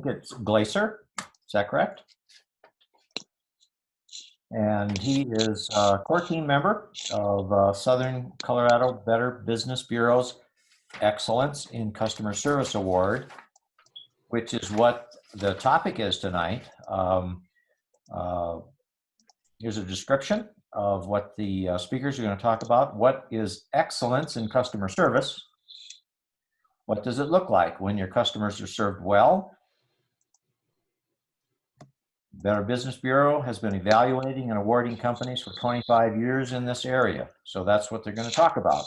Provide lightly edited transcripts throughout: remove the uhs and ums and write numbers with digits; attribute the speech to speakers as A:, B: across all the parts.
A: think it's Glacier. Is that correct? And he is a core team member of Southern Colorado Better Business Bureau's Excellence in Customer Service Award, which is what the topic is tonight. Here's a description of what the speakers are going to talk about. What is excellence in customer service? What does it look like when your customers are served well? Better Business Bureau has been evaluating and awarding companies for 25 years in this area. So that's what they're going to talk about.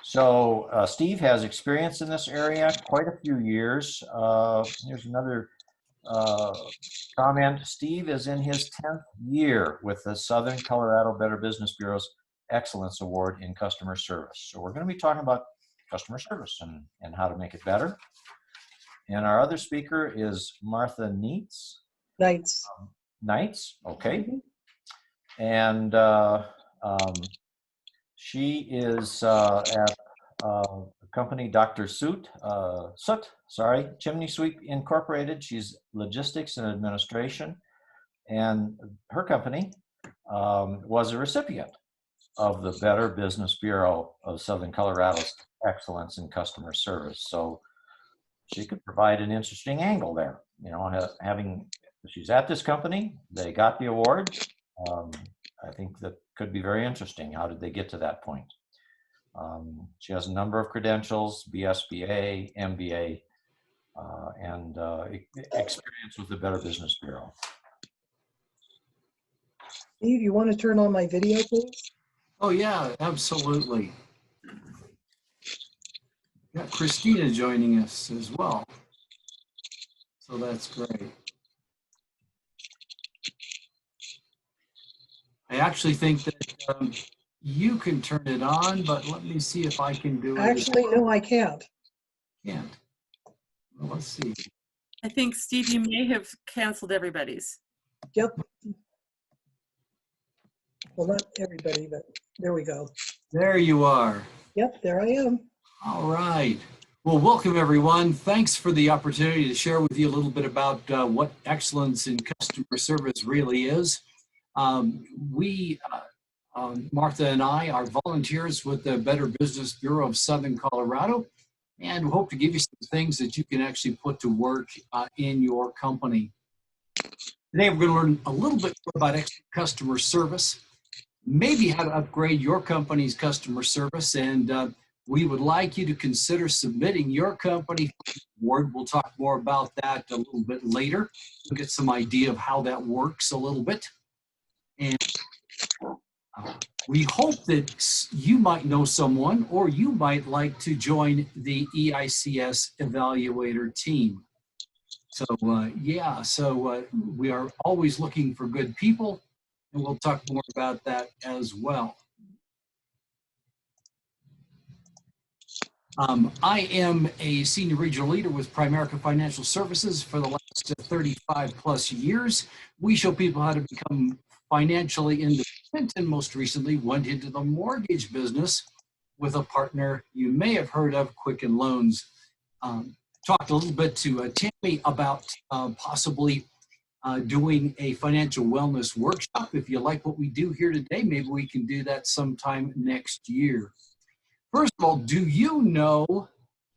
A: So Steve has experience in this area, quite a few years. Here's another comment. Steve is in his 10th year with the Southern Colorado Better Business Bureau's Excellence Award in Customer Service. So we're going to be talking about customer service and how to make it better. And our other speaker is Martha Neitz. Knights, okay. And she is at the company Dr. Soot, Chimney Sweep Incorporated. She's logistics and administration. And her company was a recipient of the Better Business Bureau of Southern Colorado's Excellence in Customer Service. So she could provide an interesting angle there, you know, she's at this company, they got the award. I think that could be very interesting. How did they get to that point? She has a number of credentials, BSBA, MBA, and experience with the Better Business Bureau.
B: Steve, you want to turn on my video, please?
C: Oh, yeah, absolutely. Got Christina joining us as well. So that's great. I actually think that you can turn it on, but let me see if I can do it.
B: Actually, no, I can't.
C: Can't. Well, let's see.
D: I think, Steve, you may have canceled everybody's.
B: Yep. Well, not everybody, but there we go.
C: There you are.
B: Yep, there I am.
C: All right. Well, welcome, everyone. Thanks for the opportunity to share with you a little bit about what excellence in customer service really is. Martha and I are volunteers with the Better Business Bureau of Southern Colorado, and we hope to give you some things that you can actually put to work in your company. Today, we're going to learn a little bit more about customer service, maybe how to upgrade your company's customer service, and we would like you to consider submitting your company for the award. We'll talk more about that a little bit later. We'll get some idea of how that works a little bit. And we hope that you might know someone, or you might like to join the EICS evaluator team. So we are always looking for good people, and we'll talk more about that as well. I am a senior regional leader with Primerica Financial Services for the last 35 plus years. We show people how to become financially independent, and most recently went into the mortgage business with a partner you may have heard of, Quicken Loans. Talked a little bit to Tammy about possibly doing a financial wellness workshop. If you like what we do here today, maybe we can do that sometime next year. First of all, do you know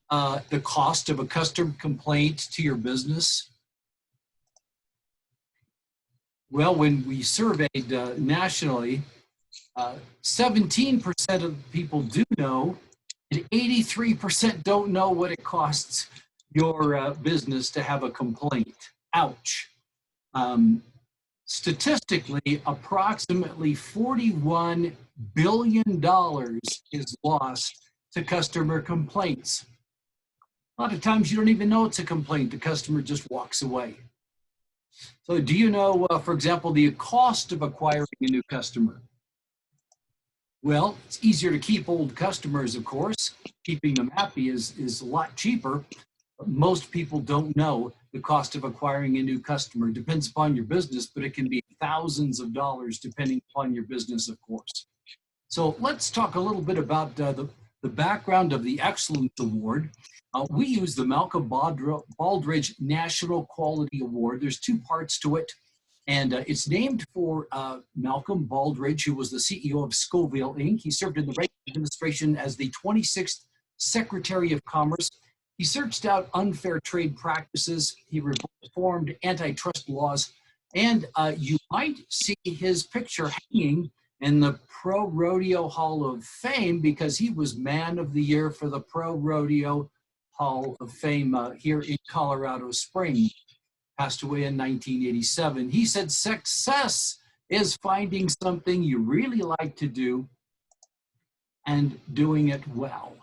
C: the cost of a customer complaint to your business? Well, when we surveyed nationally, 17% of people do know, and 83% don't know what it costs your business to have a complaint. Ouch. Statistically, approximately $41 billion is lost to customer complaints. A lot of times you don't even know it's a complaint. The customer just walks away. So do you know, for example, the cost of acquiring a new customer? Well, it's easier to keep old customers, of course. Keeping them happy is a lot cheaper. But most people don't know the cost of acquiring a new customer. It depends upon your business, but it can be thousands of dollars depending upon your business, of course. So let's talk a little bit about the the background of the Excellence Award. We use the Malcolm Baldrige National Quality Award. There's two parts to it, and it's named for Malcolm Baldrige, who was the CEO of Scoville Inc. He served in the Reagan administration as the 26th Secretary of Commerce. He searched out unfair trade practices. He reformed antitrust laws, and you might see his picture hanging in the Pro Rodeo Hall of Fame because he was Man of the Year for the Pro Rodeo Hall of Fame here in Colorado Springs. Passed away in 1987. He said, success is finding something you really like to do and doing it well.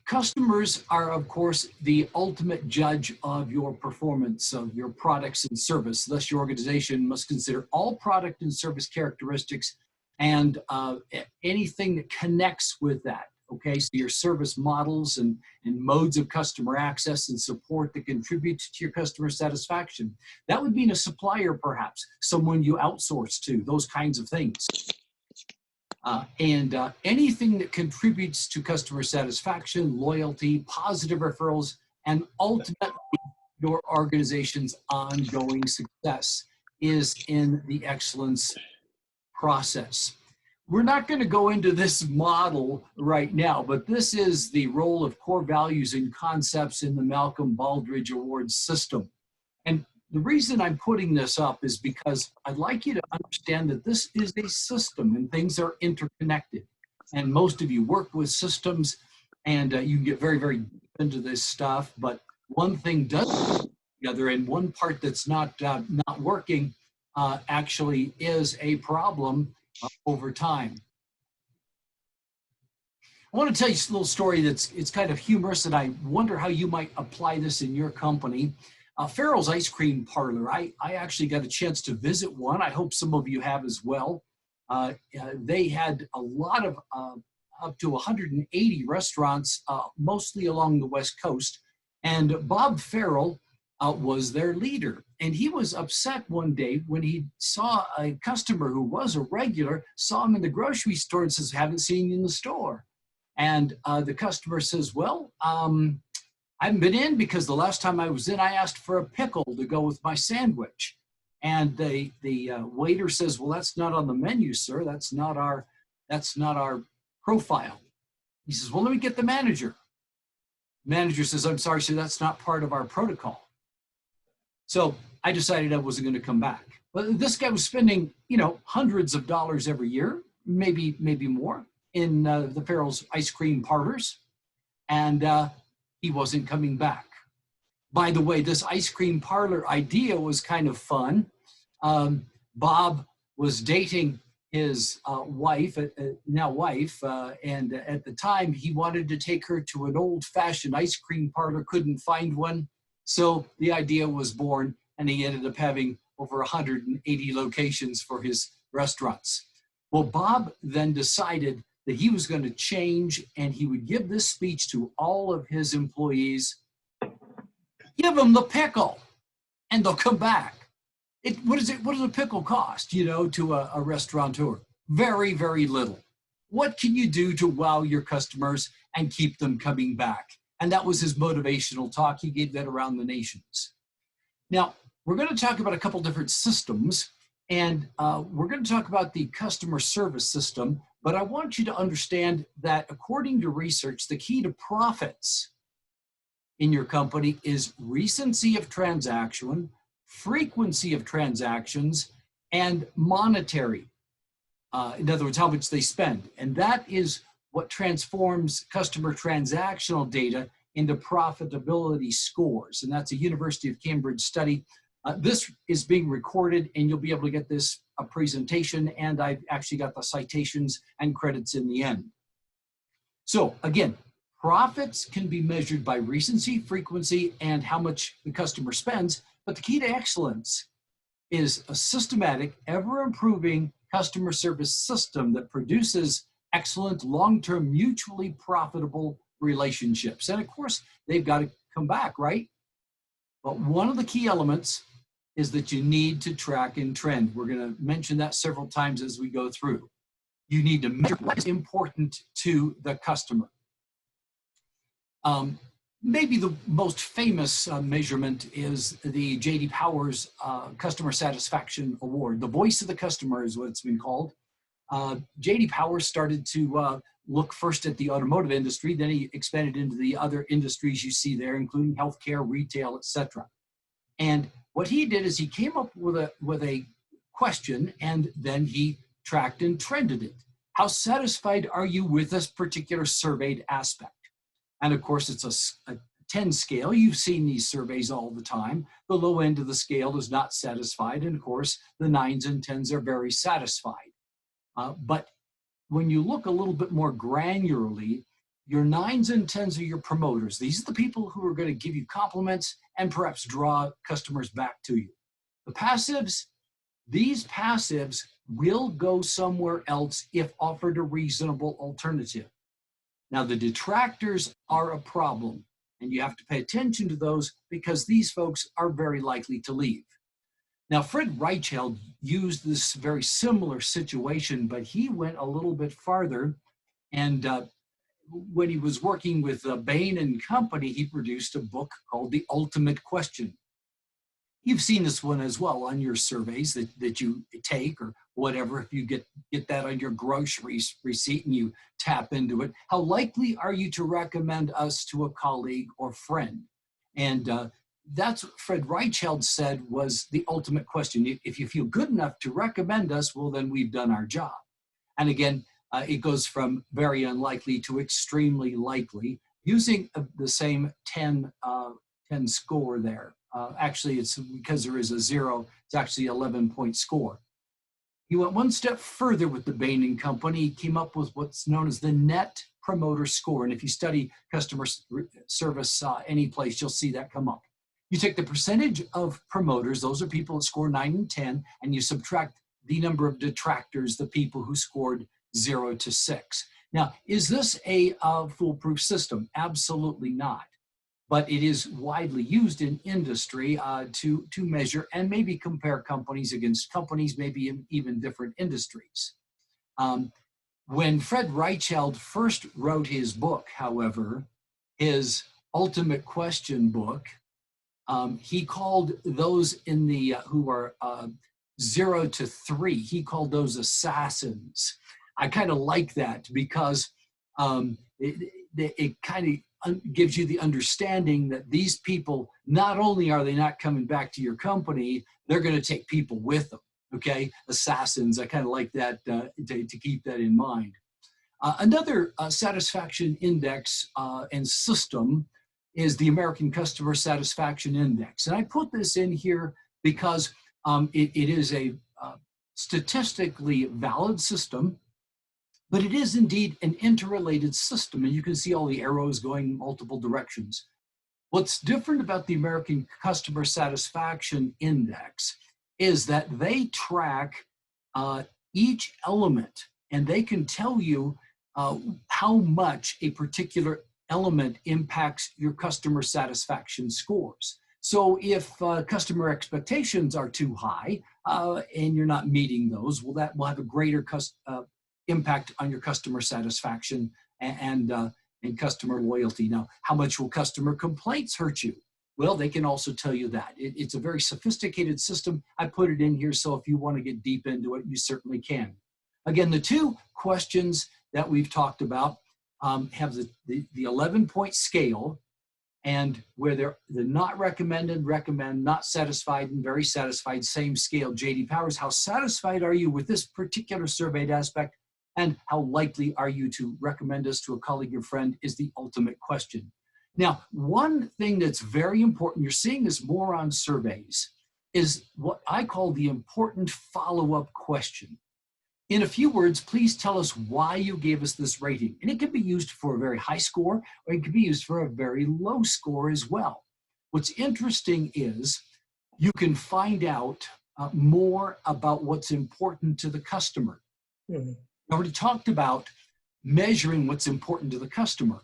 C: Customers are, of course, the ultimate judge of your performance of your products and service. Thus, your organization must consider all product and service characteristics and anything that connects with that. Okay, so your service models and modes of customer access and support that contribute to your customer satisfaction. That would mean a supplier, perhaps, someone you outsource to, those kinds of things. Anything that contributes to customer satisfaction, loyalty, positive referrals, and ultimately your organization's ongoing success is in the excellence process. We're not going to go into this model right now, but this is the role of core values and concepts in the Malcolm Baldrige Award system. And the reason I'm putting this up is because I'd like you to understand that this is a system and things are interconnected. And most of you work with systems and you can get very, very deep into this stuff, but one thing does come together and one part that's not working actually is a problem over time. I want to tell you a little story it's kind of humorous, and I wonder how you might apply this in your company. Farrell's Ice Cream Parlor. I actually got a chance to visit one. I hope some of you have as well. They had a lot of up to 180 restaurants, mostly along the West Coast, and Bob Farrell was their leader. And he was upset one day when he saw a customer who was a regular, saw him in the grocery store and says, haven't seen you in the store. And the customer says, well, I haven't been in because the last time I was in, I asked for a pickle to go with my sandwich. And the waiter says, well, that's not on the menu, sir. That's not our profile. He says, well, let me get the manager. Manager says, I'm sorry, sir, that's not part of our protocol. So I decided I wasn't going to come back. But this guy was spending, hundreds of dollars every year, maybe more, in the Farrell's ice cream parlors, and he wasn't coming back. By the way, this ice cream parlor idea was kind of fun. Bob was dating his wife, now wife, and at the time he wanted to take her to an old-fashioned ice cream parlor, couldn't find one. So the idea was born, and he ended up having over 180 locations for his restaurants. Well, Bob then decided that he was going to change, and he would give this speech to all of his employees. Give them the pickle, and they'll come back. What does a pickle cost, to a restaurateur? Very, very little. What can you do to wow your customers and keep them coming back? And that was his motivational talk. He gave that around the nations. Now, we're going to talk about a couple different systems, and we're going to talk about the customer service system, but I want you to understand that according to research, the key to profits in your company is recency of transaction, frequency of transactions, and monetary. In other words, how much they spend. And that is what transforms customer transactional data into profitability scores. And that's a University of Cambridge study. This is being recorded, and you'll be able to get this presentation, and I've actually got the citations and credits in the end. So again, profits can be measured by recency, frequency, and how much the customer spends, but the key to excellence is a systematic, ever-improving customer service system that produces excellent, long-term, mutually profitable relationships. And of course, they've got to come back, right? But one of the key elements is that you need to track and trend. We're going to mention that several times as we go through. You need to measure what is important to the customer. Maybe the most famous measurement is the J.D. Powers Customer Satisfaction Award. The voice of the customer is what it's been called. J.D. Powers started to look first at the automotive industry, then he expanded into the other industries you see there, including healthcare, retail, etc. And what he did is he came up with a question, and then he tracked and trended it. How satisfied are you with this particular surveyed aspect? And of course, it's a 10 scale. You've seen these surveys all the time. The low end of the scale is not satisfied. And of course, the 9s and 10s are very satisfied. But when you look a little bit more granularly, your 9s and 10s are your promoters. These are the people who are going to give you compliments and perhaps draw customers back to you. The passives, these passives will go somewhere else if offered a reasonable alternative. Now, the detractors are a problem, and you have to pay attention to those because these folks are very likely to leave. Now, Fred Reichheld used this very similar situation, but he went a little bit farther. And when he was working with Bain and Company, he produced a book called The Ultimate Question. You've seen this one as well on your surveys that you take or whatever. If you get that on your groceries receipt and you tap into it, how likely are you to recommend us to a colleague or friend? And that's what Fred Reichheld said was the ultimate question. If you feel good enough to recommend us, well, then we've done our job. And again, it goes from very unlikely to extremely likely using the same 10 score there. Actually, it's because there is a 0, it's actually 11-point score. He went one step further with the Bain and Company. He came up with what's known as the net promoter score. And if you study customer service any place, you'll see that come up. You take the percentage of promoters, those are people that score 9 and 10, and you subtract the number of detractors, the people who scored 0 to 6. Now, is this a foolproof system? Absolutely not. But it is widely used in industry to measure and maybe compare companies against companies, maybe in even different industries. When Fred Reichheld first wrote his book, however, his Ultimate Question book, he called those in the who are 0 to 3, he called those assassins. I kind of like that because it kind of gives you the understanding that these people, not only are they not coming back to your company, they're going to take people with them, okay? Assassins, I kind of like that to keep that in mind. Another satisfaction index and system is the American Customer Satisfaction Index. And I put this in here because it is a statistically valid system, but it is indeed an interrelated system, and you can see all the arrows going multiple directions. What's different about the American Customer Satisfaction Index is that they track each element, and they can tell you how much a particular element impacts your customer satisfaction scores. So if customer expectations are too high and you're not meeting those, well, that will have a greater impact on your customer satisfaction and customer loyalty. Now, how much will customer complaints hurt you? Well, they can also tell you that. It's a very sophisticated system. I put it in here, so if you want to get deep into it, you certainly can. Again, the two questions that we've talked about have the 11-point scale, and where they're not recommended, recommend, not satisfied, and very satisfied, same scale, J.D. Powers. How satisfied are you with this particular surveyed aspect? And how likely are you to recommend us to a colleague or friend is the ultimate question. Now, one thing that's very important, you're seeing this more on surveys, is what I call the important follow-up question. In a few words, please tell us why you gave us this rating. And it can be used for a very high score, or it can be used for a very low score as well. What's interesting is you can find out more about what's important to the customer.
B: Mhm.
C: I already talked about measuring what's important to the customer.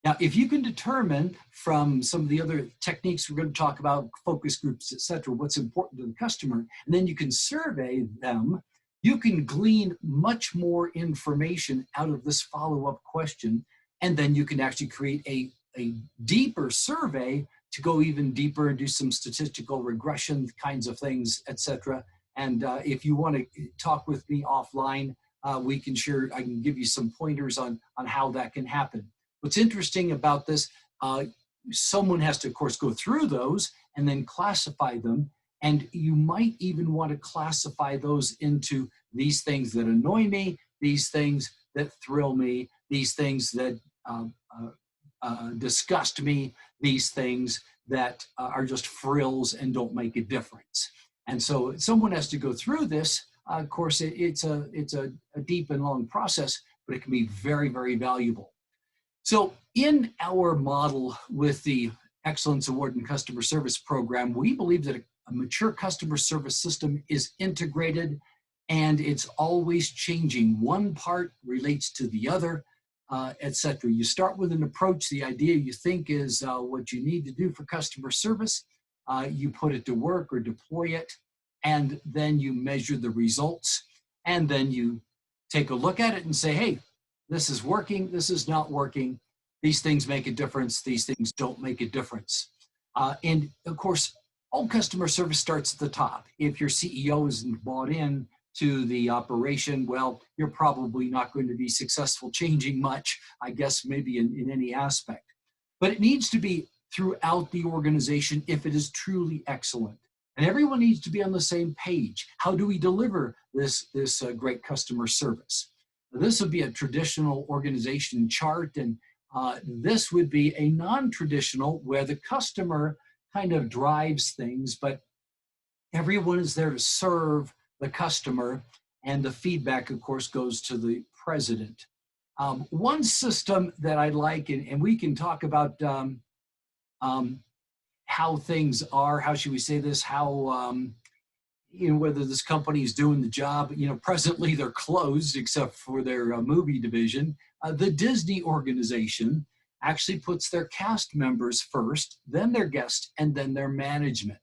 C: Now, if you can determine from some of the other techniques we're going to talk about, focus groups, et cetera, what's important to the customer, and then you can survey them, you can glean much more information out of this follow-up question, and then you can actually create a deeper survey to go even deeper and do some statistical regression kinds of things, etc. And if you want to talk with me offline, we can share, I can give you some pointers on how that can happen. What's interesting about this, someone has to, of course, go through those and then classify them. And you might even want to classify those into these things that annoy me, these things that thrill me, these things that disgust me, these things that are just frills and don't make a difference. And so someone has to go through this. Of course, it's a deep and long process, but it can be very, very valuable. So in our model with the Excellence Award in Customer Service program, we believe that a mature customer service system is integrated and it's always changing. One part relates to the other, etc. You start with an approach, the idea you think is what you need to do for customer service. You put it to work or deploy it, and then you measure the results, and then you take a look at it and say, hey, this is working, this is not working. These things make a difference, these things don't make a difference. And of course, all customer service starts at the top. If your CEO isn't bought in to the operation, well, you're probably not going to be successful changing much, I guess, maybe in any aspect. But it needs to be throughout the organization if it is truly excellent. And everyone needs to be on the same page. How do we deliver this great customer service? This would be a traditional organization chart, and this would be a non-traditional where the customer kind of drives things, but everyone is there to serve the customer, and the feedback, of course, goes to the president. One system that I like, and we can talk about how things are, how should we say this, how, whether this company is doing the job. Presently they're closed except for their movie division. The Disney organization actually puts their cast members first, then their guests, and then their management.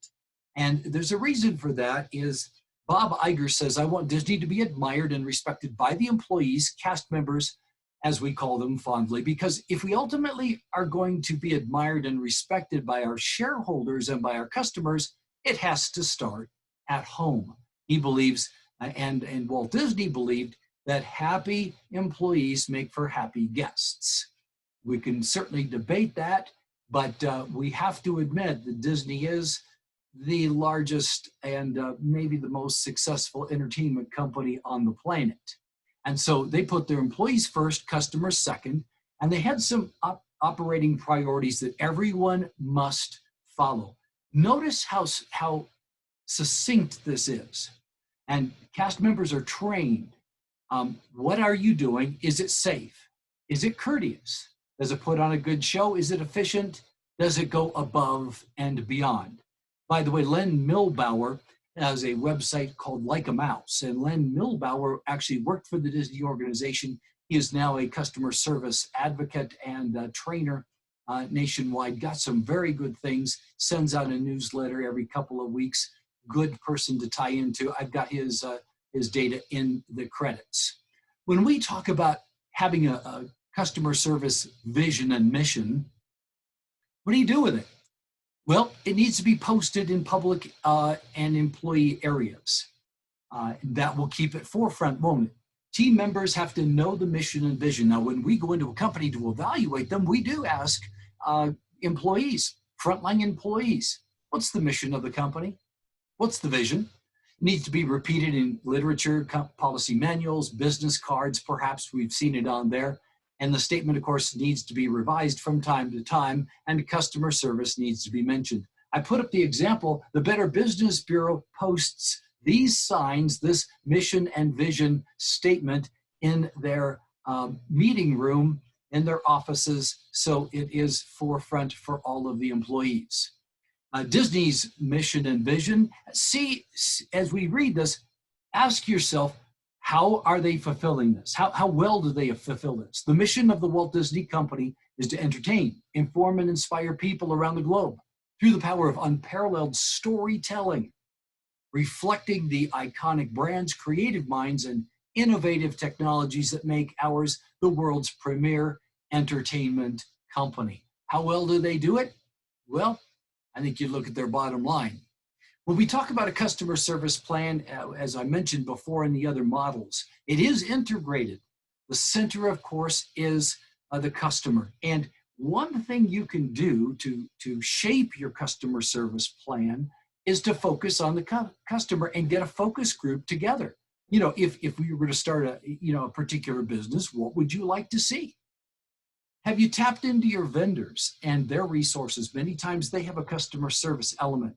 C: And there's a reason for that is Bob Iger says, I want Disney to be admired and respected by the employees, cast members, as we call them fondly, because if we ultimately are going to be admired and respected by our shareholders and by our customers, it has to start at home. He believes, and Walt Disney believed, that happy employees make for happy guests. We can certainly debate that, but we have to admit that Disney is the largest and maybe the most successful entertainment company on the planet. And so they put their employees first, customers second, and they had some operating priorities that everyone must follow. Notice how succinct this is. And cast members are trained. What are you doing? Is it safe? Is it courteous? Does it put on a good show? Is it efficient? Does it go above and beyond? By the way, Len Milbauer has a website called Like a Mouse, and Len Milbauer actually worked for the Disney organization. He is now a customer service advocate and trainer nationwide, got some very good things, sends out a newsletter every couple of weeks. Good person to tie into. I've got his data in the credits. When we talk about having a customer service vision and mission, what do you do with it? Well, it needs to be posted in public and employee areas. That will keep it forefront, won't it? Team members have to know the mission and vision. Now, when we go into a company to evaluate them, we do ask employees, frontline employees, what's the mission of the company? What's the vision? It needs to be repeated in literature, policy manuals, business cards, perhaps we've seen it on there. And the statement, of course, needs to be revised from time to time, and customer service needs to be mentioned. I put up the example, the Better Business Bureau posts these signs, this mission and vision statement in their meeting room, in their offices, so it is forefront for all of the employees. Disney's mission and vision, see, as we read this, ask yourself, how are they fulfilling this? How well do they fulfill this? The mission of the Walt Disney Company is to entertain, inform, and inspire people around the globe through the power of unparalleled storytelling. reflecting the iconic brands, creative minds, and innovative technologies that make ours the world's premier entertainment company. How well do they do it? Well, I think you look at their bottom line. When we talk about a customer service plan, as I mentioned before in the other models, it is integrated. The center, of course, is the customer. And one thing you can do to shape your customer service plan is to focus on the customer and get a focus group together. You know, if we were to start a particular business, what would you like to see? Have you tapped into your vendors and their resources? Many times they have a customer service element.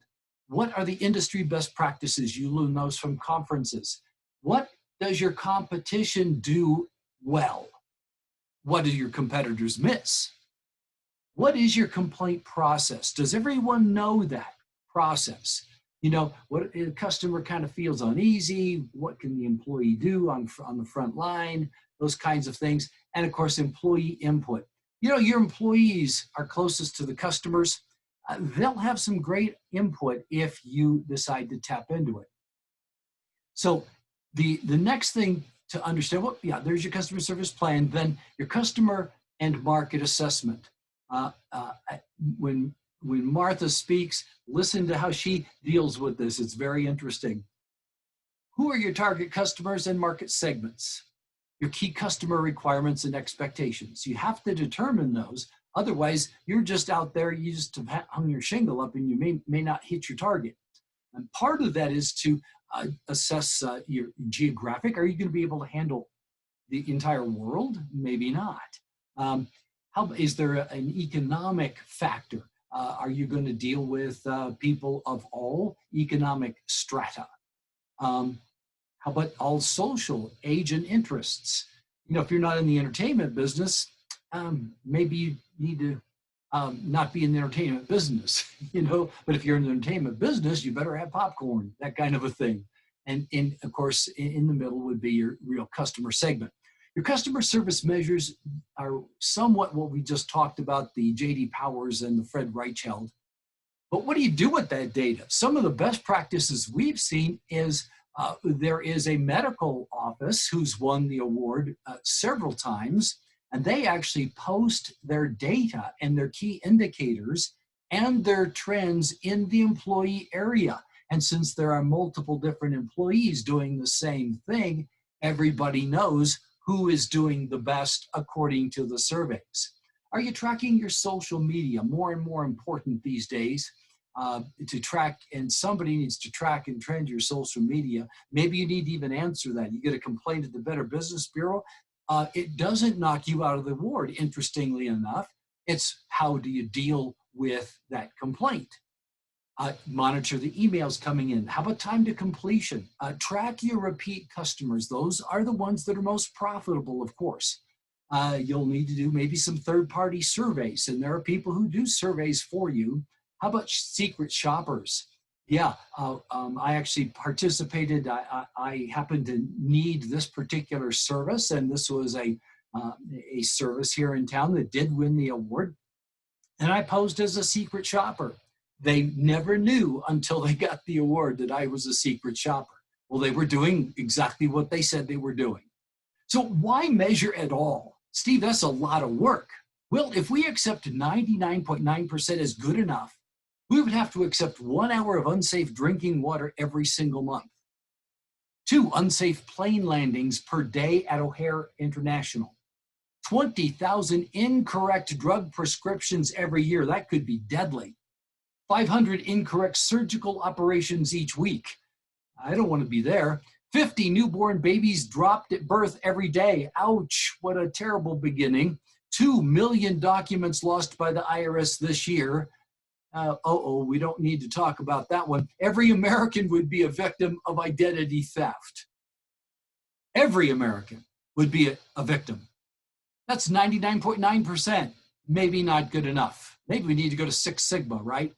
C: What are the industry best practices? You learn those from conferences. What does your competition do well? What do your competitors miss? What is your complaint process? Does everyone know that process? You know, what a customer kind of feels uneasy, what can the employee do on the front line, those kinds of things. And of course, employee input. You know, your employees are closest to the customers. They'll have some great input if you decide to tap into it. So the next thing to understand, well, yeah, there's your customer service plan, then your customer and market assessment. When Martha speaks, listen to how she deals with this. It's very interesting. Who are your target customers and market segments? Your key customer requirements and expectations. You have to determine those. Otherwise, you're just out there, you just have hung your shingle up and you may not hit your target. And part of that is to assess your geographic. Are you going to be able to handle the entire world? Maybe not. Is there an economic factor? Are you going to deal with people of all economic strata? How about all social, age, and interests? You know, if you're not in the entertainment business, maybe you need to not be in the entertainment business, you know, but if you're in the entertainment business, you better have popcorn, that kind of a thing. And of course, in the middle would be your real customer segment. Your customer service measures are somewhat what we just talked about, the J.D. Powers and the Fred Reichheld. But what do you do with that data? Some of the best practices we've seen is there is a medical office who's won the award several times, and they actually post their data and their key indicators and their trends in the employee area. And since there are multiple different employees doing the same thing, everybody knows who is doing the best according to the surveys. Are you tracking your social media? More and more important these days to track, and somebody needs to track and trend your social media. Maybe you need to even answer that. You get a complaint at the Better Business Bureau. It doesn't knock you out of the award, interestingly enough. It's how do you deal with that complaint? Monitor the emails coming in. How about time to completion? Track your repeat customers. Those are the ones that are most profitable, of course. You'll need to do maybe some third-party surveys, and there are people who do surveys for you. How about secret shoppers? Yeah, I actually participated. I happened to need this particular service, and this was a service here in town that did win the award. And I posed as a secret shopper. They never knew until they got the award that I was a secret shopper. Well, they were doing exactly what they said they were doing. So why measure at all? Steve, that's a lot of work. Well, if we accept 99.9% as good enough, we would have to accept 1 hour of unsafe drinking water every single month. 2 unsafe plane landings per day at O'Hare International. 20,000 incorrect drug prescriptions every year. That could be deadly. 500 incorrect surgical operations each week. I don't want to be there. 50 newborn babies dropped at birth every day. Ouch, what a terrible beginning. 2 million documents lost by the IRS this year. We don't need to talk about that one. Every American would be a victim of identity theft. Every American would be a victim. That's 99.9%. Maybe not good enough. Maybe we need to go to 6 Sigma, right?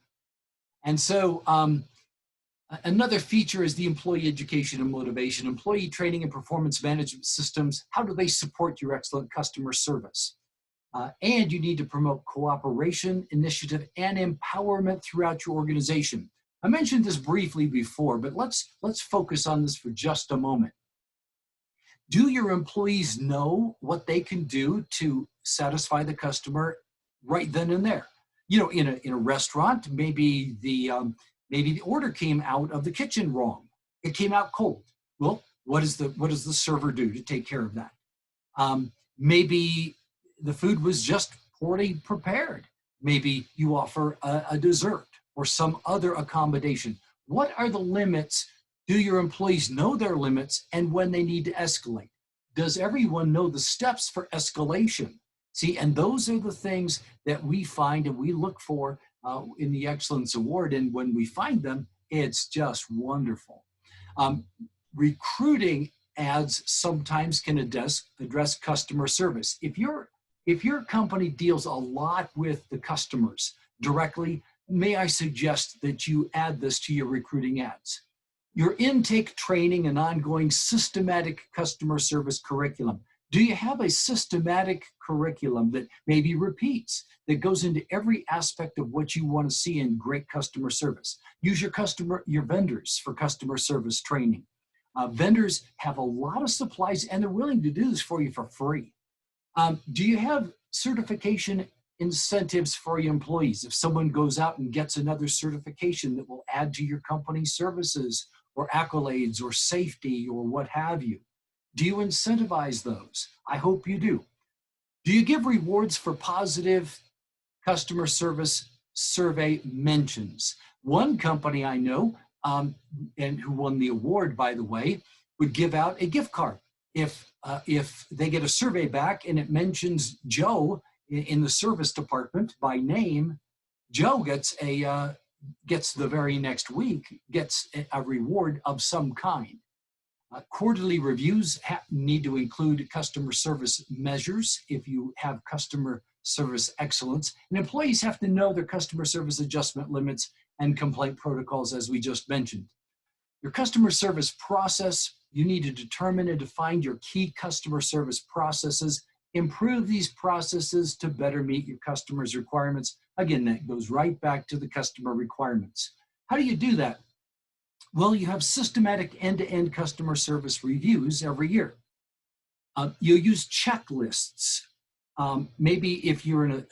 C: And so another feature is the employee education and motivation. Employee training and performance management systems, how do they support your excellent customer service? And you need to promote cooperation, initiative, and empowerment throughout your organization. I mentioned this briefly before, but let's focus on this for just a moment. Do your employees know what they can do to satisfy the customer right then and there? You know, in a restaurant, maybe the order came out of the kitchen wrong. It came out cold. Well, what does the server do to take care of that? Maybe the food was just poorly prepared. Maybe you offer a dessert or some other accommodation. What are the limits? Do your employees know their limits and when they need to escalate? Does everyone know the steps for escalation? See, and those are the things that we find and we look for in the Excellence Award. And when we find them, it's just wonderful. Recruiting ads sometimes can address customer service. If your company deals a lot with the customers directly, may I suggest that you add this to your recruiting ads. Your intake training and ongoing systematic customer service curriculum. Do you have a systematic curriculum that maybe repeats, that goes into every aspect of what you want to see in great customer service? Use your vendors for customer service training. Vendors have a lot of supplies and they're willing to do this for you for free. Do you have certification incentives for your employees? If someone goes out and gets another certification that will add to your company's services or accolades or safety or what have you, do you incentivize those? I hope you do. Do you give rewards for positive customer service survey mentions? One company I know, and who won the award, by the way, would give out a gift card. If they get a survey back and it mentions Joe in the service department by name, Joe gets the very next week, gets a reward of some kind. Quarterly reviews need to include customer service measures if you have customer service excellence. And employees have to know their customer service adjustment limits and complaint protocols, as we just mentioned. Your customer service process, you need to determine and define your key customer service processes. Improve these processes to better meet your customers' requirements. Again, that goes right back to the customer requirements. How do you do that? Well, you have systematic end-to-end customer service reviews every year. You use checklists. Maybe if you're in an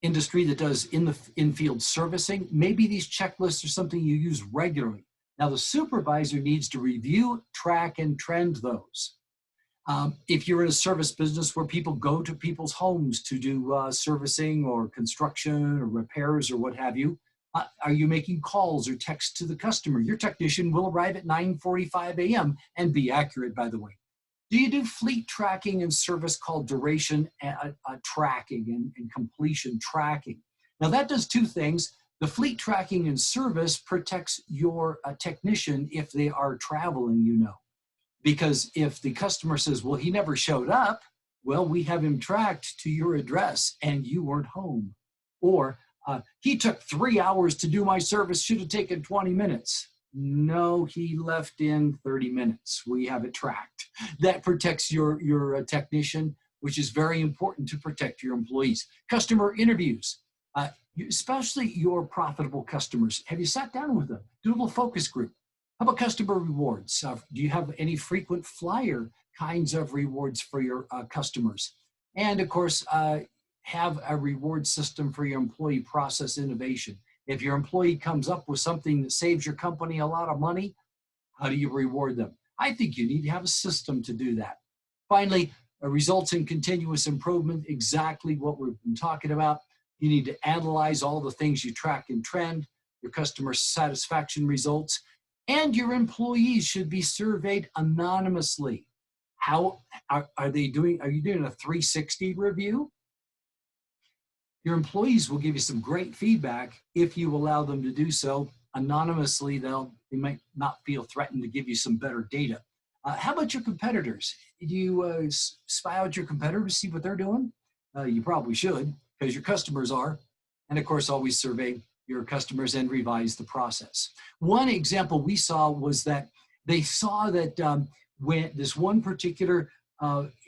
C: industry that does in-field servicing, maybe these checklists are something you use regularly. Now, the supervisor needs to review, track, and trend those. If you're in a service business where people go to people's homes to do servicing or construction or repairs or what have you, are you making calls or texts to the customer? Your technician will arrive at 9:45 a.m. and be accurate, by the way. Do you do fleet tracking and service call duration tracking and completion tracking? Now that does two things. The fleet tracking and service protects your technician if they are traveling, you know. Because if the customer says, well, he never showed up, well, we have him tracked to your address and you weren't home. Or he took 3 hours to do my service, should have taken 20 minutes. No, he left in 30 minutes. We have it tracked. That protects your technician, which is very important to protect your employees. Customer interviews, especially your profitable customers. Have you sat down with them? Do a little focus group. How about customer rewards? Do you have any frequent flyer kinds of rewards for your customers? And of course, have a reward system for your employee process innovation. If your employee comes up with something that saves your company a lot of money, how do you reward them? I think you need to have a system to do that. Finally, results in continuous improvement, exactly what we've been talking about. You need to analyze all the things you track and trend, your customer satisfaction results, and your employees should be surveyed anonymously. How are you doing a 360 review? Your employees will give you some great feedback if you allow them to do so anonymously. They might not feel threatened to give you some better data. How about your competitors? Do you spy out your competitors, see what they're doing? You probably should, because your customers are. And of course, always survey your customers and revise the process. One example we saw was that they saw that when this one particular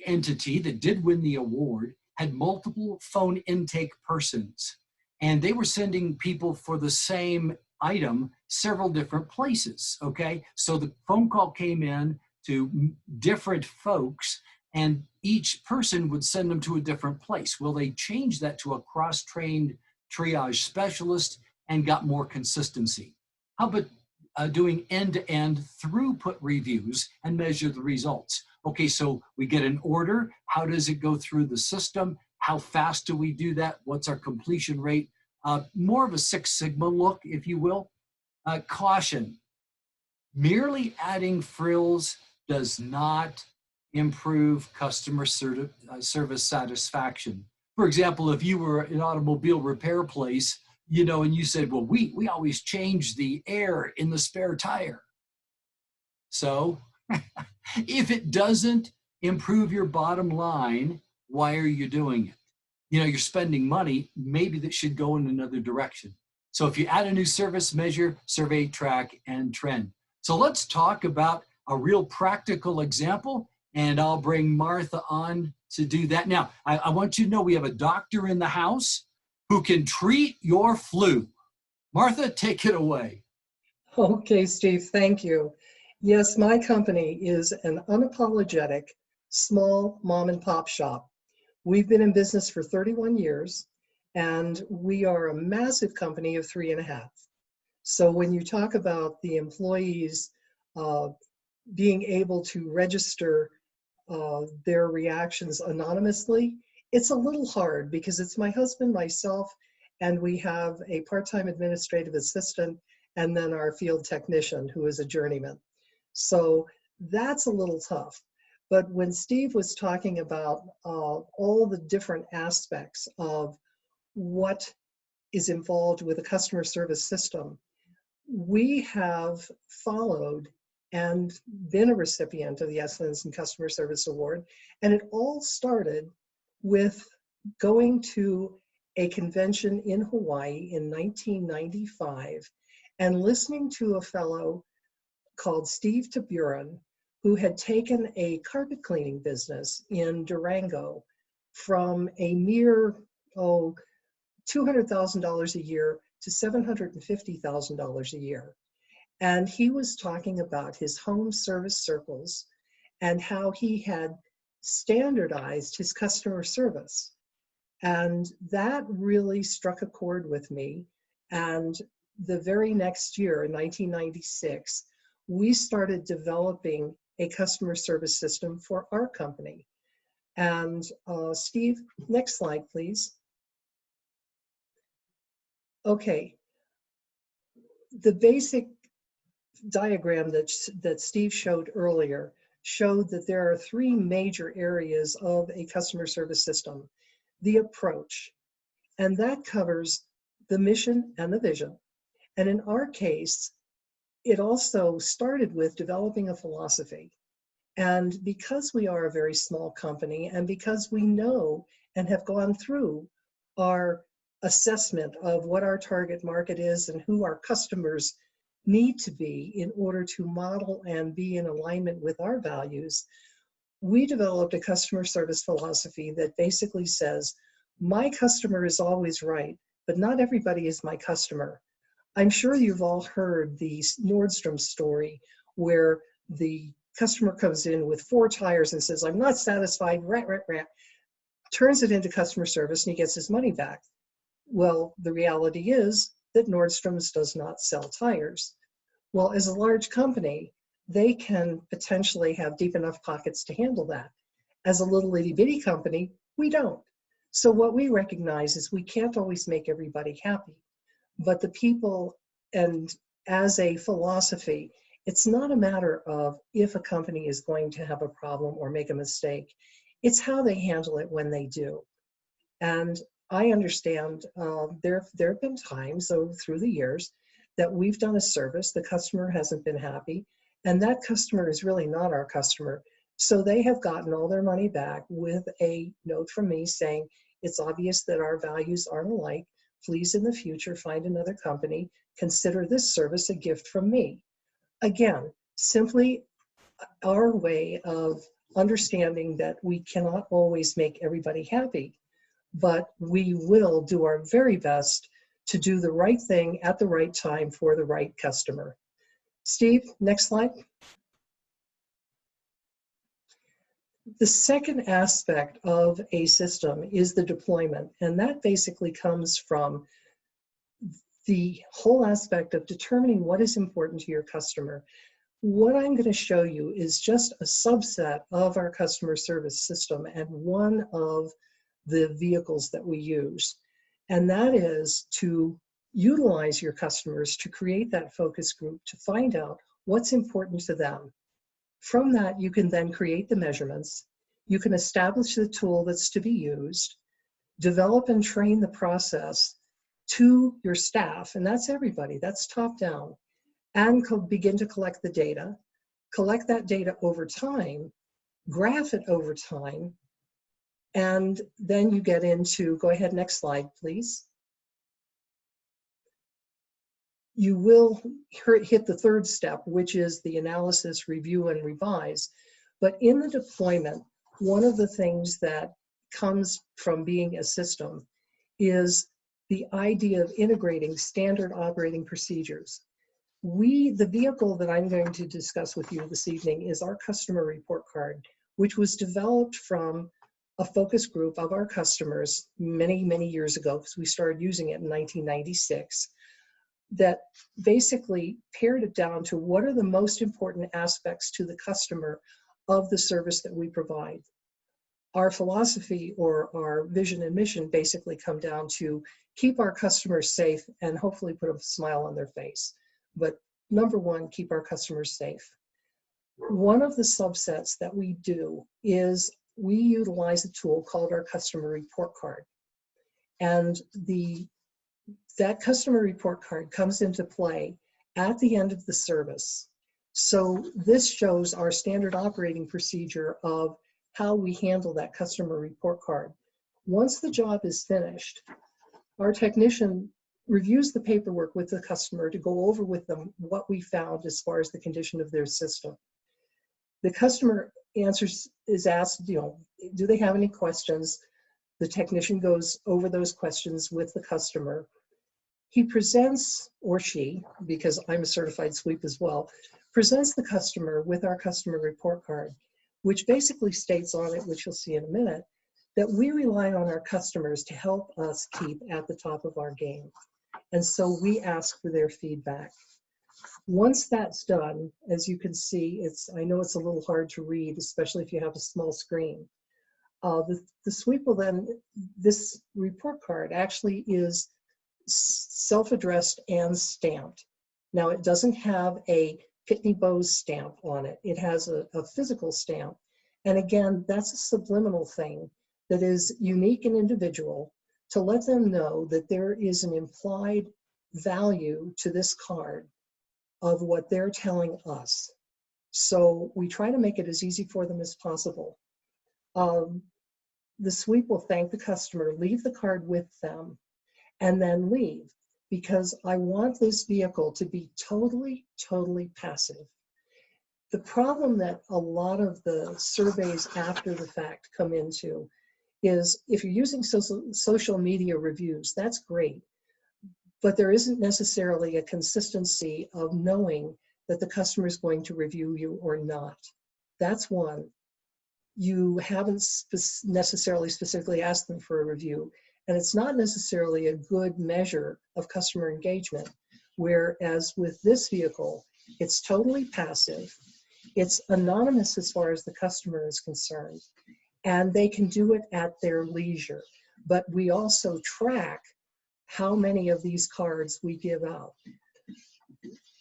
C: entity that did win the award had multiple phone intake persons, and they were sending people for the same item several different places, okay? So the phone call came in to different folks, and each person would send them to a different place. Well, they changed that to a cross-trained triage specialist and got more consistency. How about doing end-to-end throughput reviews and measure the results? Okay, so we get an order. How does it go through the system? How fast do we do that? What's our completion rate? More of a Six Sigma look, if you will. Caution, merely adding frills does not improve customer service satisfaction. For example, if you were an automobile repair place, you know, and you said, well, we always change the air in the spare tire. So if it doesn't improve your bottom line, why are you doing it? You know, you're spending money, maybe that should go in another direction. So if you add a new service, measure, survey, track, and trend. So let's talk about a real practical example, and I'll bring Martha on to do that. Now, I want you to know we have a doctor in the house who can treat your flu. Martha, take it away.
B: Okay, Steve, thank you. Yes, my company is an unapologetic small mom and pop shop. We've been in business for 31 years, and we are a massive company of 3.5. So when you talk about the employees being able to register their reactions anonymously, it's a little hard because it's my husband, myself, and we have a part-time administrative assistant, and then our field technician who is a journeyman. So that's a little tough. But when Steve was talking about all the different aspects of what is involved with a customer service system, we have followed and been a recipient of the Excellence in Customer Service Award. And it all started with going to a convention in Hawaii in 1995 and listening to a fellow called Steve Taburin, who had taken a carpet cleaning business in Durango from a mere, $200,000 a year to $750,000 a year. And he was talking about his home service circles and how he had standardized his customer service. And that really struck a chord with me. And the very next year, in 1996, we started developing a customer service system for our company. And Steve, next slide, please. Okay, the basic diagram that Steve showed earlier showed that there are 3 major areas of a customer service system. The approach, and that covers the mission and the vision. And in our case, it also started with developing a philosophy. And because we are a very small company, and because we know and have gone through our assessment of what our target market is and who our customers need to be in order to model and be in alignment with our values, we developed a customer service philosophy that basically says, my customer is always right, but not everybody is my customer. I'm sure you've all heard the Nordstrom story where the customer comes in with 4 tires and says, I'm not satisfied, turns it into customer service and he gets his money back. Well, the reality is that Nordstrom's does not sell tires. Well, as a large company, they can potentially have deep enough pockets to handle that. As a little itty bitty company, we don't. So what we recognize is we can't always make everybody happy, but the people, and as a philosophy, it's not a matter of if a company is going to have a problem or make a mistake. It's how they handle it when they do. And I understand there have been times through the years that we've done a service, the customer hasn't been happy, and that customer is really not our customer. So they have gotten all their money back with a note from me saying, it's obvious that our values aren't alike. Please in the future find another company. Consider this service a gift from me. Again, simply our way of understanding that we cannot always make everybody happy, but we will do our very best to do the right thing at the right time for the right customer. Steve, next slide. The second aspect of a system is the deployment, and that basically comes from the whole aspect of determining what is important to your customer. What I'm going to show you is just a subset of our customer service system and one of the vehicles that we use. And that is to utilize your customers to create that focus group to find out what's important to them. From that, you can then create the measurements. You can establish the tool that's to be used, develop and train the process to your staff, and that's everybody, that's top down, and begin to collect the data, collect that data over time, graph it over time, and then you get into, go ahead, next slide, please. You will hit the third step, which is the analysis, review, and revise. But in the deployment, one of the things that comes from being a system is the idea of integrating standard operating procedures. The vehicle that I'm going to discuss with you this evening is our customer report card, which was developed from a focus group of our customers many, many years ago, because we started using it in 1996, that basically pared it down to what are the most important aspects to the customer of the service that we provide. Our philosophy or our vision and mission basically come down to keep our customers safe and hopefully put a smile on their face. But number one, keep our customers safe. One of the subsets that we do is we utilize a tool called our customer report card. And that customer report card comes into play at the end of the service. So this shows our standard operating procedure of how we handle that customer report card. Once the job is finished, our technician reviews the paperwork with the customer to go over with them what we found as far as the condition of their system. The customer is asked, do they have any questions? The technician goes over those questions with the customer. He presents, or she, because I'm a certified sweep as well, presents the customer with our customer report card, which basically states on it, which you'll see in a minute, that we rely on our customers to help us keep at the top of our game. And so we ask for their feedback. Once that's done, as you can see, I know it's a little hard to read, especially if you have a small screen. The sweep will then, this report card actually is self-addressed and stamped. Now it doesn't have a Pitney Bowes stamp on it. It has a physical stamp. And again, that's a subliminal thing that is unique and individual to let them know that there is an implied value to this card of what they're telling us. So we try to make it as easy for them as possible. The sweep will thank the customer, leave the card with them, and then leave, because I want this vehicle to be totally, totally passive. The problem that a lot of the surveys after the fact come into is if you're using social media reviews, that's great, but there isn't necessarily a consistency of knowing that the customer is going to review you or not. That's one. You haven't necessarily specifically asked them for a review, and it's not necessarily a good measure of customer engagement, whereas with this vehicle, it's totally passive, it's anonymous as far as the customer is concerned, and they can do it at their leisure. But we also track how many of these cards we give out.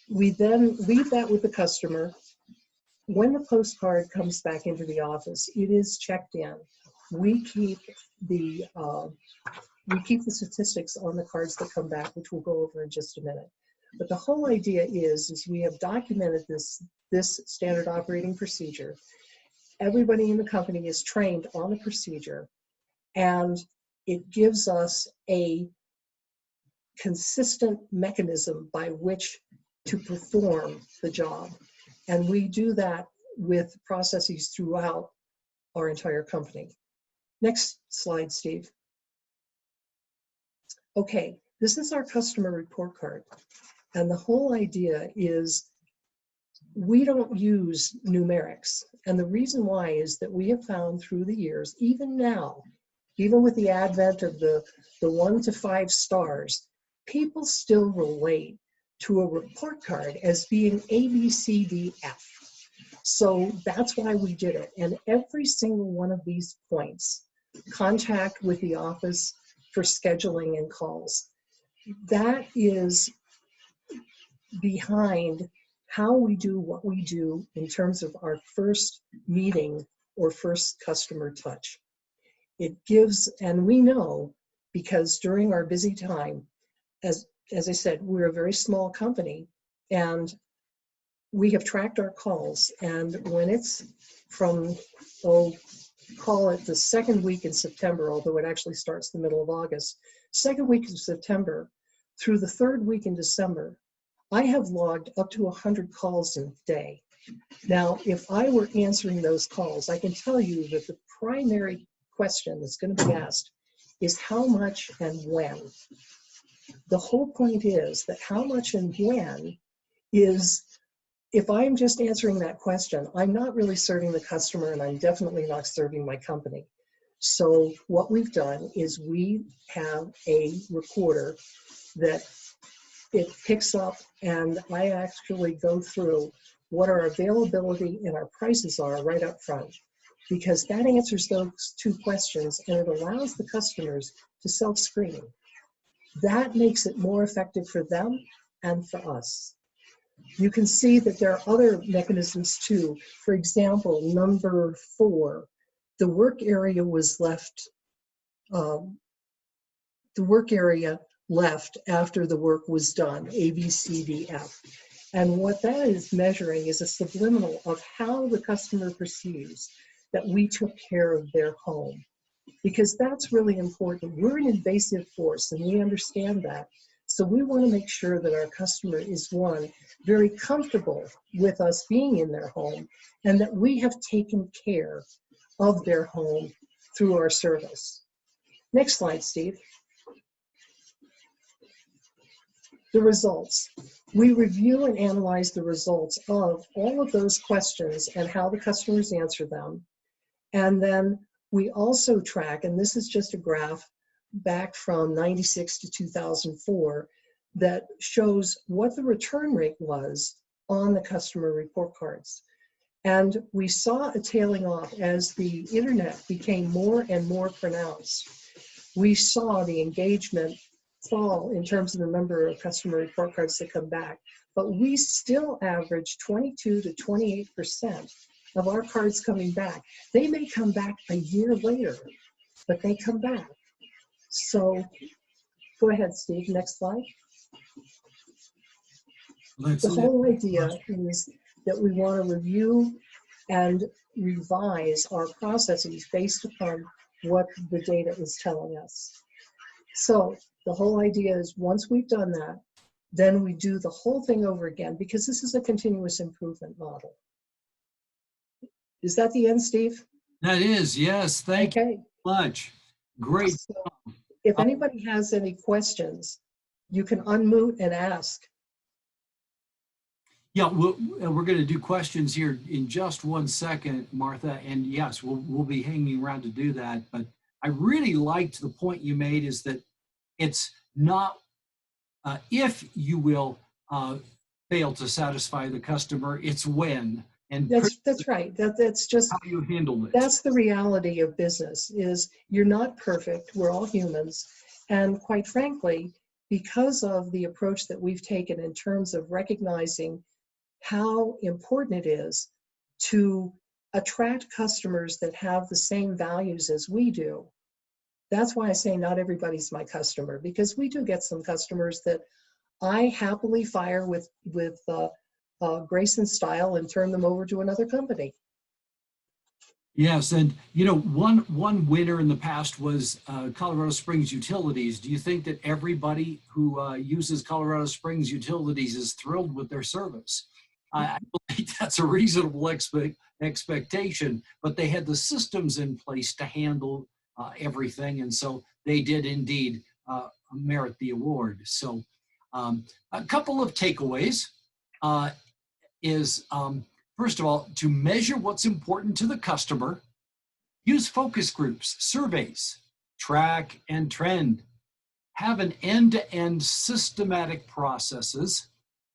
B: We then leave that with the customer. When the postcard comes back into the office, it is checked in. We keep the statistics on the cards that come back, which we'll go over in just a minute. But the whole idea is we have documented this standard operating procedure. Everybody in the company is trained on the procedure, and it gives us a consistent mechanism by which to perform the job. And we do that with processes throughout our entire company. Next slide, Steve. Okay, This is our customer report card. And the whole idea is we don't use numerics. And the reason why is that we have found through the years, even now, even with the advent of the 1 to 5 stars, people still relate to a report card as being A, B, C, D, F. So that's why we did it. And every single one of these points, contact with the office for scheduling and calls, that is behind how we do what we do in terms of our first meeting or first customer touch. It gives, and we know, because during our busy time, as I said, we're a very small company, and we have tracked our calls, and when it's from, call it the second week in September, although it actually starts the middle of August, second week of September through the third week in December, I have logged up to 100 calls in a day. Now, if I were answering those calls, I can tell you that the primary question that's going to be asked is how much and when. The whole point is that how much and when is, if I'm just answering that question, I'm not really serving the customer, and I'm definitely not serving my company. So what we've done is we have a recorder that it picks up, and I actually go through what our availability and our prices are right up front, because that answers those two questions, and it allows the customers to self-screen. That makes it more effective for them and for us. You can see that there are other mechanisms too. For example, number 4, the work area was left, the work area left after the work was done, A, B, C, D, F. And what that is measuring is a subliminal of how the customer perceives that we took care of their home. Because that's really important. We're an invasive force, and we understand that. So we want to make sure that our customer is, one, very comfortable with us being in their home, and that we have taken care of their home through our service. Next slide, Steve. The results. We review and analyze the results of all of those questions and how the customers answer them. And then we also track, and this is just a graph back from 96 to 2004 that shows what the return rate was on the customer report cards. And we saw a tailing off as the internet became more and more pronounced. We saw the engagement fall in terms of the number of customer report cards that come back, but we still average 22 to 28% of our cards coming back. They may come back a year later, but they come back. So go ahead, Steve, next slide. The whole idea is that we want to review and revise our processes based upon what the data is telling us. So the whole idea is once we've done that, then we do the whole thing over again, because this is a continuous improvement model. Is that the end, Steve?
C: That is, yes. Thank you so much. Great.
B: So if anybody has any questions, you can unmute and ask.
C: Yeah, we're going to do questions here in just one second, Martha. And yes, we'll be hanging around to do that. But I really liked the point you made, is that it's not if you will fail to satisfy the customer, it's when. And
B: that's right. That's just
C: how you handle it.
B: That's the reality of business, is you're not perfect. We're all humans. And quite frankly, because of the approach that we've taken in terms of recognizing how important it is to attract customers that have the same values as we do. That's why I say not everybody's my customer, because we do get some customers that I happily fire with grace and style and turn them over to another company.
C: Yes, and you know, one winner in the past was Colorado Springs Utilities. Do you think that everybody who uses Colorado Springs Utilities is thrilled with their service? I believe that's a reasonable expectation, but they had the systems in place to handle everything, and so they did indeed merit the award. So a couple of takeaways is, first of all, to measure what's important to the customer, use focus groups, surveys, track and trend, have an end-to-end systematic processes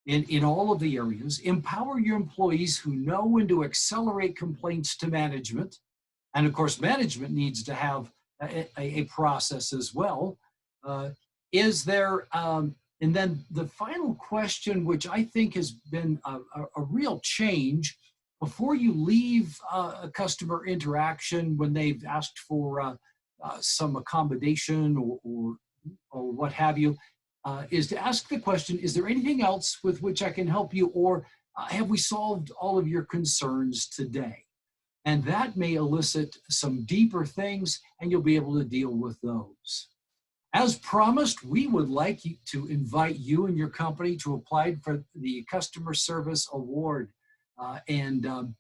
C: in all of the areas, empower your employees who know when to accelerate complaints to management. And of course, management needs to have a process as well. And then the final question, which I think has been a real change, before you leave a customer interaction when they've asked for some accommodation or what have you, is to ask the question, is there anything else with which I can help you, or have we solved all of your concerns today? And that may elicit some deeper things, and you'll be able to deal with those. As promised, we would like to invite you and your company to apply for the Customer Service Award. The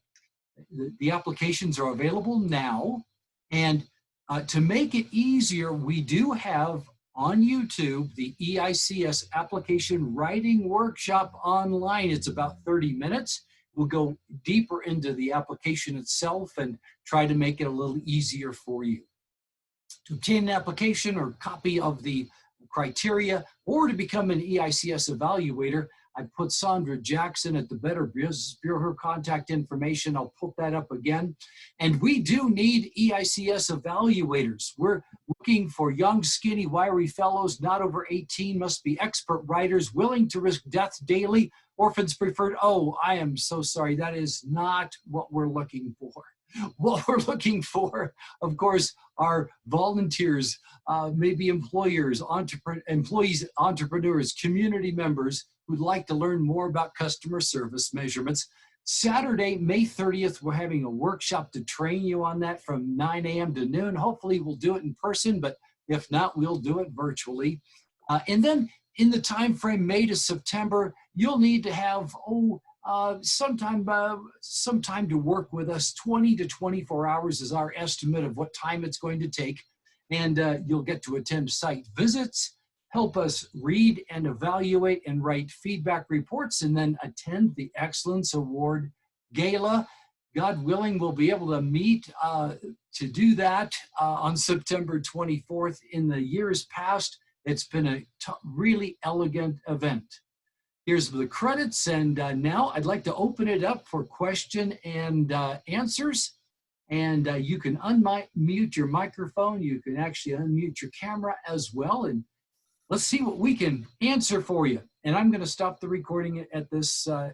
C: applications are available now. And to make it easier, we do have on YouTube the EICS application writing workshop online. It's about 30 minutes. We'll go deeper into the application itself and try to make it a little easier for you. To obtain an application or copy of the criteria or to become an EICS evaluator, I put Sandra Jackson at the Better Business Bureau, her contact information. I'll put that up again. And we do need EICS evaluators. We're looking for young, skinny, wiry fellows, not over 18, must be expert writers, willing to risk death daily, orphans preferred. Oh, I am so sorry. That is not what we're looking for. What we're looking for, of course, are volunteers, maybe employers, employees, entrepreneurs, community members who'd like to learn more about customer service measurements. Saturday, May 30th, we're having a workshop to train you on that from 9 a.m. to noon. Hopefully we'll do it in person, but if not, we'll do it virtually. And then in the time frame, May to September, you'll need to have, some time to work with us. 20 to 24 hours is our estimate of what time it's going to take. And you'll get to attend site visits, help us read and evaluate and write feedback reports, and then attend the Excellence Award Gala. God willing, we'll be able to meet to do that on September 24th. In the years past, it's been a really elegant event. Here's the credits, and now I'd like to open it up for question and answers. And you can unmute your microphone. You can actually unmute your camera as well. And let's see what we can answer for you. And I'm going to stop the recording at this time.